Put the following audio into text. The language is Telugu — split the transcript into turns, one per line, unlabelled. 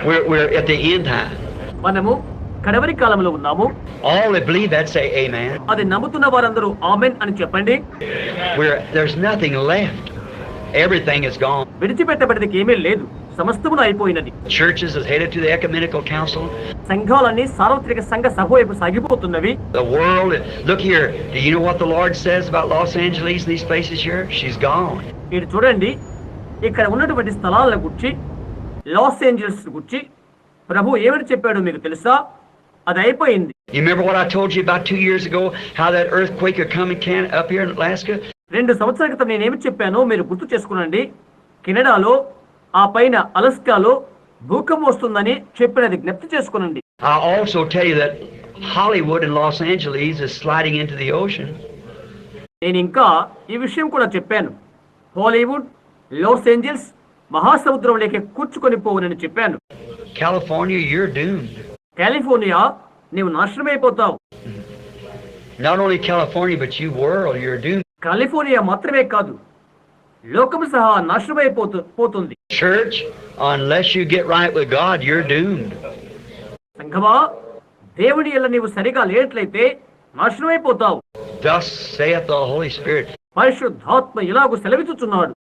We're at the end time.
మనము కడవరి కాలంలో ఉన్నాము.
All that believe that say amen.
అది నమ్ముతున్న వారందరూ ఆమెన్ అని చెప్పండి.
There's nothing left. Everything is gone.
విడిచిపెట్టబడినది ఏమీ లేదు, సమస్తమును అయిపోయినది.
Churches is headed to the ecumenical council.
సంఘాలన్నీ సార్వత్రిక సంఘ సభ వైపు సాగిపోతున్నవి.
The world, look here, do you know what the Lord says about Los Angeles and these places here? She's gone.
మీరు చూడండి, ఇక్కడ ఉన్నటువంటి స్థలాల గురించి, లాస్ ఏంజల్స్ గురించి ప్రభు ఏమని చెప్పాడో మీకు తెలుసా? అది అయిపోయింది.
You remember what I told you about 2 years ago, how that earthquake would come up here in Alaska?
2 సంవత్సరాల క్రితం నేనేమి చెప్పానో మీరు గుర్తు చేసుకునండి. కెనడాలో, ఆ పైన అలస్కాలో భూకంపం వస్తుందని చెప్పినది జ్ఞప్తి చేసుకునండి.
I also tell you that Hollywood and Los Angeles is sliding into the ocean.
నేను ఇంకా ఈ విషయం కూడా చెప్పాను. హాలీవుడ్, లాస్ ఏంజల్స్ మహాసముద్రంలోకి కూర్చుకొని పోవునని చెప్పాను.
California, you're doomed.
కాలిఫోర్నియా, నీవు నాశనమైపోతావు.
Not only California, but you world, you're doomed.
California మాత్రమే కాదు, లోకము సహా నాశనమైపోతుంది.
Church, unless you get right with God, you're doomed.
సంఘమా, దేవుని యందు నీవు సరిగా లేనట్లయితే నాశనమైపోతావు.
Thus saith the Holy Spirit.
పరిశుద్ధాత్మ ఇలాగు సెలవిస్తున్నాడు.